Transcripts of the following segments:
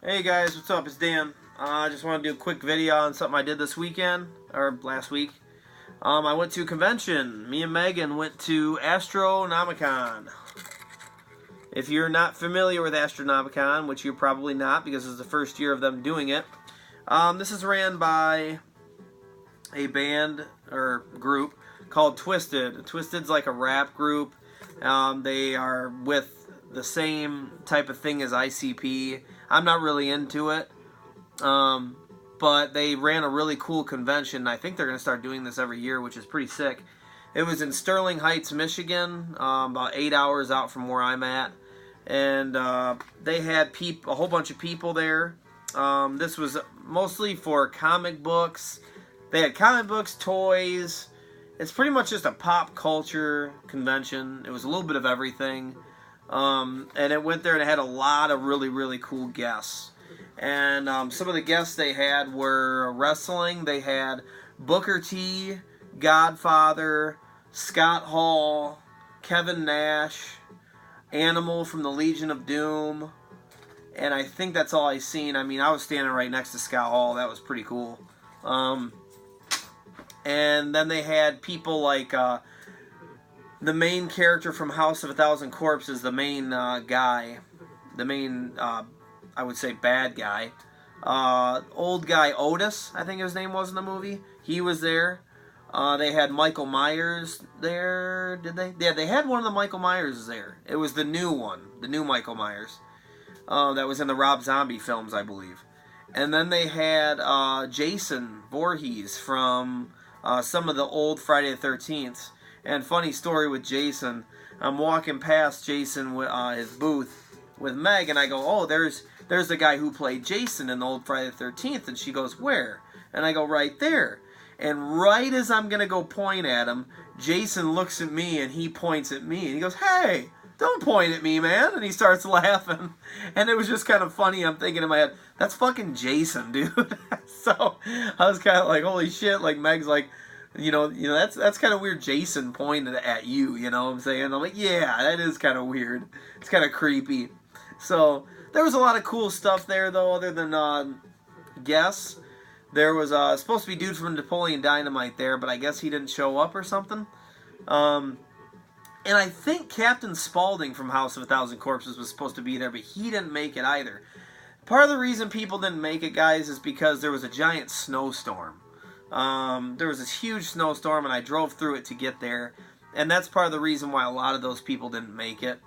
Hey guys, what's up? It's Dan. I just want to do a quick video on something I did this weekend, or last week. I went to a convention. Me and Megan went to Astronomicon. If you're not familiar with Astronomicon, which you're probably not because it's the first year of them doing it, this is ran by a band or group called Twisted. Twisted's like a rap group. They are with the same type of thing as ICP. I'm not really into it, but they ran a really cool convention. I think they're going to start doing this every year, which is pretty sick. It was in Sterling Heights, Michigan, about 8 hours out from where I'm at, and they had a whole bunch of people there. This was mostly for comic books. They had comic books, toys. It's pretty much just a pop culture convention. It was a little bit of everything. And it went there and it had a lot of really, really cool guests. And some of the guests they had were wrestling. They had Booker T, Godfather, Scott Hall, Kevin Nash, Animal from the Legion of Doom. And I think that's all I seen. I mean, I was standing right next to Scott Hall. That was pretty cool. And then they had people like the main character from House of a Thousand Corpses, the main guy, the main, I would say, bad guy. Old guy Otis, I think his name was in the movie. He was there. They had Michael Myers there, did they? Yeah, they had one of the Michael Myers there. It was the new one, the new Michael Myers. That was in the Rob Zombie films, I believe. And then they had Jason Voorhees from some of the old Friday the 13th. And funny story with Jason, I'm walking past Jason with his booth with Meg, and I go, oh, there's the guy who played Jason in the old Friday the 13th. And she goes, where? And I go, right there. And right as I'm going to go point at him, Jason looks at me and he points at me. And he goes, hey, don't point at me, man. And he starts laughing. And it was just kind of funny. I'm thinking in my head, that's fucking Jason, dude. So I was kind of like, holy shit. Like Meg's like, you know, that's kind of weird. Jason pointed at you, you know what I'm saying? I'm like, yeah, that is kind of weird. It's kind of creepy. So there was a lot of cool stuff there, though, other than guests. There was supposed to be dude from Napoleon Dynamite there, but I guess he didn't show up or something. And I think Captain Spaulding from House of a Thousand Corpses was supposed to be there, but he didn't make it either. Part of the reason people didn't make it, guys, is because there was a giant snowstorm. There was this huge snowstorm, and I drove through it to get there, and that's part of the reason why a lot of those people didn't make it.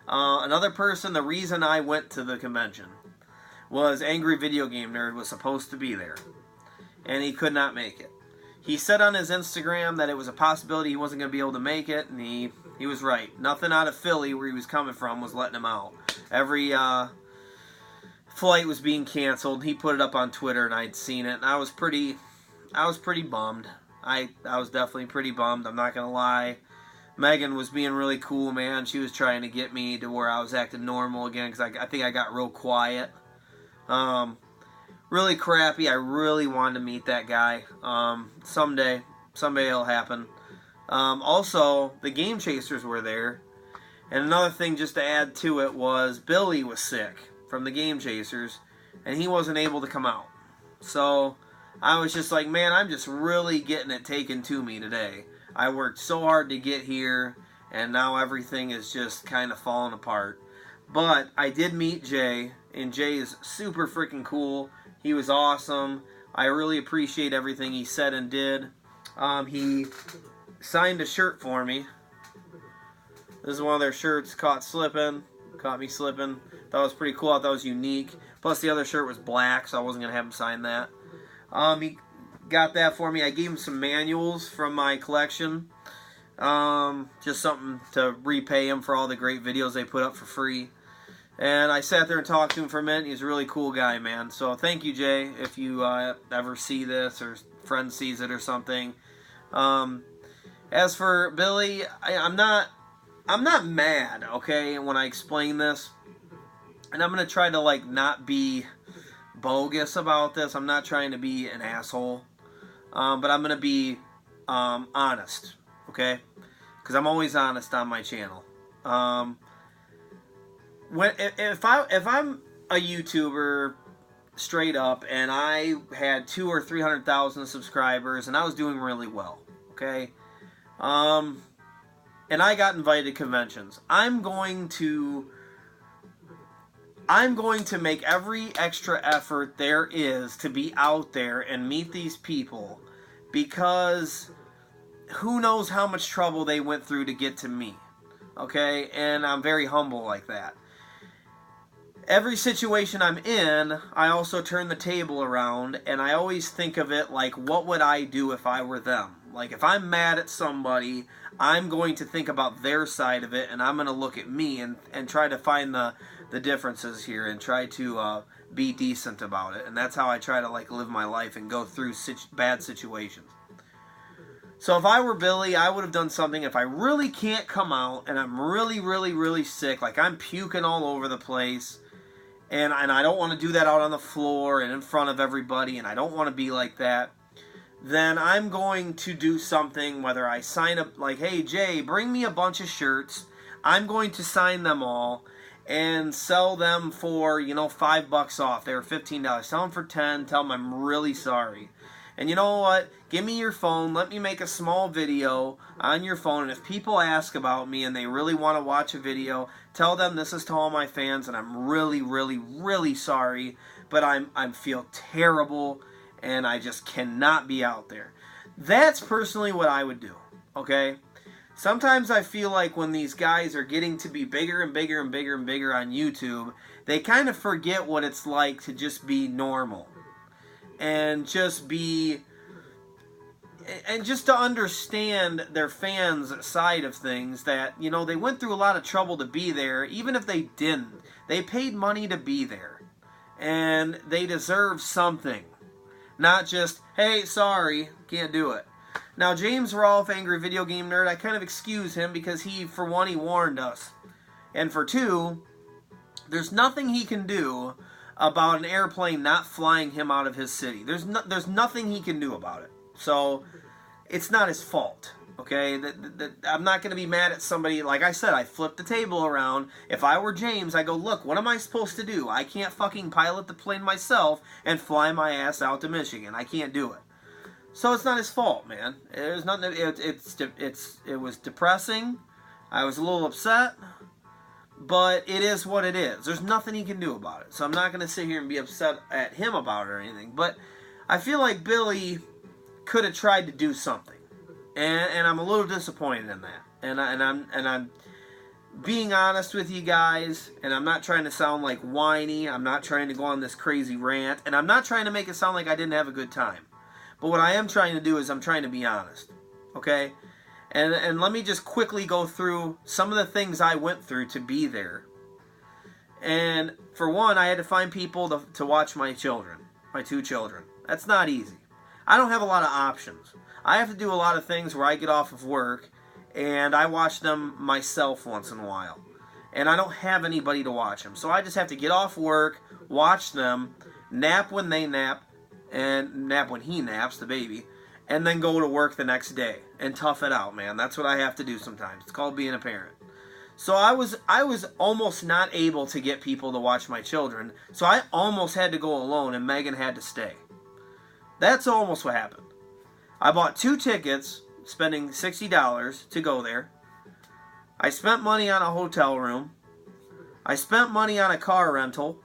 Another person, the reason I went to the convention was Angry Video Game Nerd was supposed to be there, and he could not make it. He said on his Instagram that it was a possibility he wasn't going to be able to make it, and he was right. Nothing out of Philly, where he was coming from, was letting him out. Every flight was being canceled. He put it up on Twitter, and I'd seen it, and I was pretty bummed. I was definitely pretty bummed. I'm not going to lie. Megan was being really cool, man. She was trying to get me to where I was acting normal again because I think I got real quiet. Really crappy. I really wanted to meet that guy. Someday it'll happen. Also, the Game Chasers were there. And another thing just to add to it was Billy was sick from the Game Chasers, and he wasn't able to come out. So I was just like, man, I'm just really getting it taken to me today. I worked so hard to get here, and now everything is just kind of falling apart. But I did meet Jay, and Jay is super freaking cool. He was awesome. I really appreciate everything he said and did. He signed a shirt for me. This is one of their shirts, caught me slipping. That was pretty cool. I thought it was unique. Plus the other shirt was black, so I wasn't going to have him sign that. He got that for me. I gave him some manuals from my collection. Just something to repay him for all the great videos they put up for free. And I sat there and talked to him for a minute. He's a really cool guy, man. So thank you, Jay, if you ever see this or friend sees it or something. As for Billy, I'm not mad, okay, when I explain this. And I'm going to try to, like, not be bogus about this. I'm not trying to be an asshole. But I'm going to be honest, okay? Because I'm always honest on my channel. If I'm a YouTuber straight up, and I had 200,000 or 300,000 subscribers, and I was doing really well. Okay, and I got invited to conventions. I'm going to make every extra effort there is to be out there and meet these people, because who knows how much trouble they went through to get to me. Okay, and I'm very humble like that. Every situation I'm in, I also turn the table around, and I always think of it like, what would I do if I were them? Like, if I'm mad at somebody, I'm going to think about their side of it, and I'm going to look at me and try to find the differences here and try to be decent about it. And that's how I try to, like, live my life and go through bad situations. So if I were Billy, I would have done something. If I really can't come out and I'm really, really, really sick, like I'm puking all over the place, and I don't want to do that out on the floor and in front of everybody, and I don't want to be like that, then I'm going to do something, whether I sign up, like, hey, Jay, bring me a bunch of shirts. I'm going to sign them all and sell them for, $5 off. They were $15. Sell them for $10. Tell them I'm really sorry. And you know what? Give me your phone. Let me make a small video on your phone. And if people ask about me and they really want to watch a video, tell them this is to all my fans, and I'm really, really, really sorry, but I feel terrible, and I just cannot be out there. That's personally what I would do, okay? Sometimes I feel like when these guys are getting to be bigger and bigger and bigger and bigger on YouTube, they kind of forget what it's like to just be normal. And just to understand their fans' side of things, that, they went through a lot of trouble to be there. Even if they didn't, they paid money to be there. And they deserve something. Not just, hey, sorry, can't do it. Now, James Rolfe, Angry Video Game Nerd, I kind of excuse him because he, for one, he warned us. And for two, there's nothing he can do about an airplane not flying him out of his city. There's nothing he can do about it. So it's not his fault, okay? I'm not going to be mad at somebody. Like I said, I flipped the table around. If I were James, I go, look, what am I supposed to do? I can't fucking pilot the plane myself and fly my ass out to Michigan. I can't do it. So it's not his fault, man. It was depressing. I was a little upset. But it is what it is. There's nothing he can do about it. So I'm not going to sit here and be upset at him about it or anything. But I feel like Billy could have tried to do something. And I'm a little disappointed in that. And I'm being honest with you guys. And I'm not trying to sound like whiny. I'm not trying to go on this crazy rant. And I'm not trying to make it sound like I didn't have a good time. But what I am trying to do is I'm trying to be honest. Okay? And let me just quickly go through some of the things I went through to be there. And for one, I had to find people to watch my children, my 2 children. That's not easy. I don't have a lot of options. I have to do a lot of things where I get off of work and I watch them myself once in a while. And I don't have anybody to watch them. So I just have to get off work, watch them, nap when they nap, and nap when he naps, the baby, and then go to work the next day and tough it out, man. That's what I have to do sometimes. It's called being a parent. So I was almost not able to get people to watch my children, so I almost had to go alone, and Megan had to stay. That's almost what happened. I bought 2 tickets, spending $60 to go there. I spent money on a hotel room. I spent money on a car rental,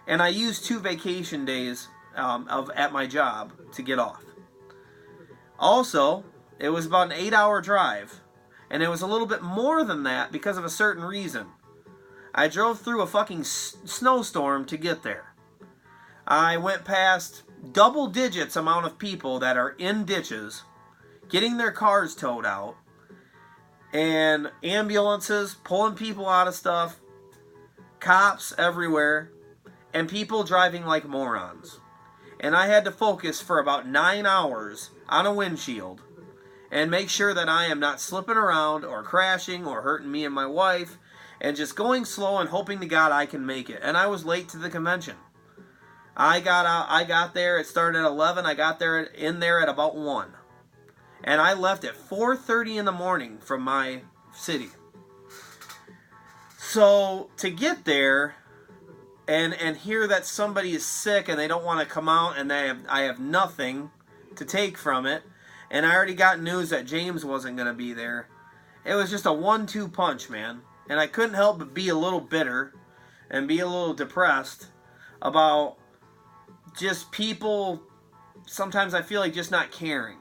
and I used 2 vacation days at my job to get off. Also, it was about an 8-hour drive, and it was a little bit more than that because of a certain reason. I drove through a fucking snowstorm to get there. I went past double digits amount of people that are in ditches, getting their cars towed out, and ambulances pulling people out of stuff, cops everywhere, and people driving like morons. And I had to focus for about 9 hours on a windshield and make sure that I am not slipping around or crashing or hurting me and my wife, and just going slow and hoping to God I can make it. And I was late to the convention. I got there, it started at 11, I got there in there at about 1. And I left at 4:30 in the morning from my city. So to get there, and hear that somebody is sick and they don't want to come out, and I have nothing to take from it, and I already got news that James wasn't going to be there. It was just a 1-2 punch, man. And I couldn't help but be a little bitter and be a little depressed about just people, sometimes I feel like just not caring.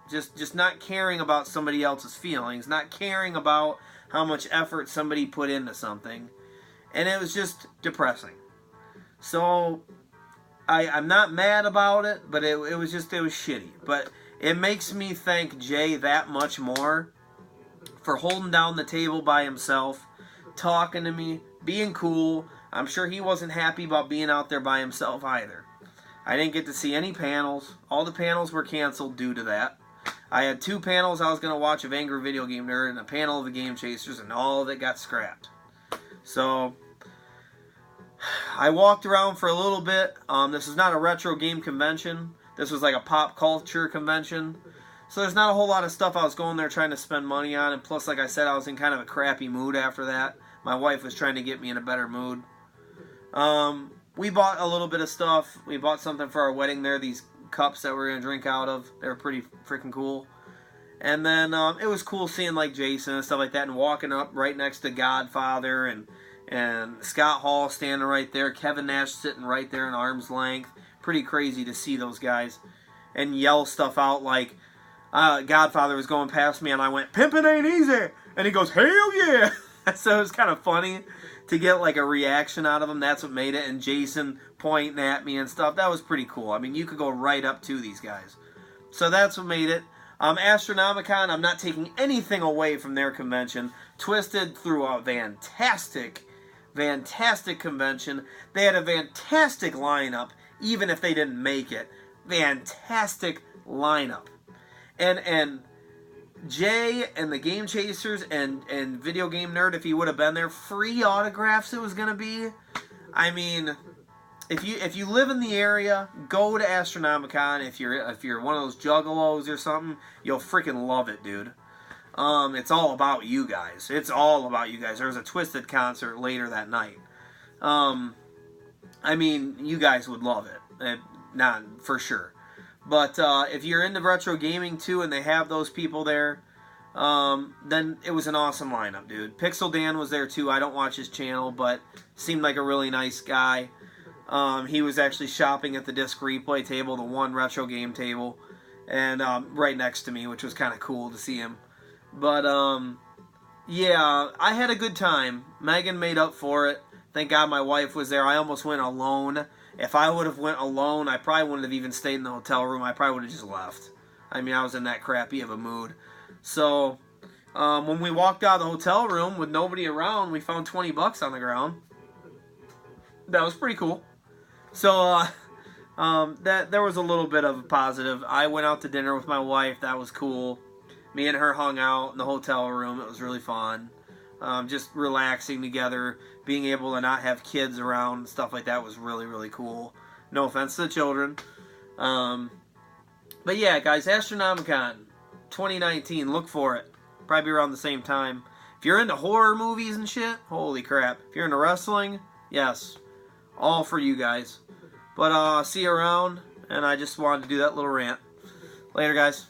Just not caring about somebody else's feelings, not caring about how much effort somebody put into something. And it was just depressing. So I'm not mad about it, but it was shitty. But it makes me thank Jay that much more for holding down the table by himself, talking to me, being cool. I'm sure he wasn't happy about being out there by himself either. I didn't get to see any panels. All the panels were canceled due to that. I had 2 panels I was going to watch of Angry Video Game Nerd and a panel of the Game Chasers, and all of it got scrapped. So I walked around for a little bit. This is not a retro game convention. This was like a pop culture convention. So there's not a whole lot of stuff I was going there trying to spend money on. And plus, like I said, I was in kind of a crappy mood after that. My wife was trying to get me in a better mood. We bought a little bit of stuff. We bought something for our wedding there. These cups that we're going to drink out of. They were pretty freaking cool. And then it was cool seeing like Jason and stuff like that. And walking up right next to Godfather. And Scott Hall standing right there. Kevin Nash sitting right there in arm's length. Pretty crazy to see those guys. And yell stuff out like... Godfather was going past me and I went, "Pimpin' ain't easy," and he goes, "Hell yeah." So it was kind of funny to get like a reaction out of him. That's what made it. And Jason pointing at me and stuff, that was pretty cool. I mean, you could go right up to these guys. So that's what made it. Astronomicon, I'm not taking anything away from their convention. Twisted threw a fantastic convention. They had a fantastic lineup, even if they didn't make it. Fantastic lineup. And Jay and the Game Chasers and Video Game Nerd, if he would have been there, free autographs it was going to be. I mean, if you live in the area, go to Astronomicon. If you're one of those juggalos or something, you'll freaking love it, dude. It's all about you guys. It's all about you guys. There was a Twisted concert later that night. I mean, you guys would love it. Not for sure. But if you're into retro gaming too and they have those people there, then it was an awesome lineup, dude. Pixel Dan was there too. I don't watch his channel, but seemed like a really nice guy. He was actually shopping at the disc replay table, the one retro game table, and right next to me, which was kind of cool to see him. But yeah, I had a good time. Megan made up for it. Thank God my wife was there. I almost went alone. If I would have went alone, I probably wouldn't have even stayed in the hotel room. I probably would have just left. I mean, I was in that crappy of a mood. So, when we walked out of the hotel room with nobody around, we found $20 on the ground. That was pretty cool. So, that there was a little bit of a positive. I went out to dinner with my wife. That was cool. Me and her hung out in the hotel room. It was really fun. Just relaxing together, being able to not have kids around, stuff like that was really, really cool. No offense to the children. But yeah, guys, Astronomicon 2019, look for it. Probably around the same time. If you're into horror movies and shit, holy crap. If you're into wrestling, yes, all for you guys. But see you around, and I just wanted to do that little rant. Later, guys.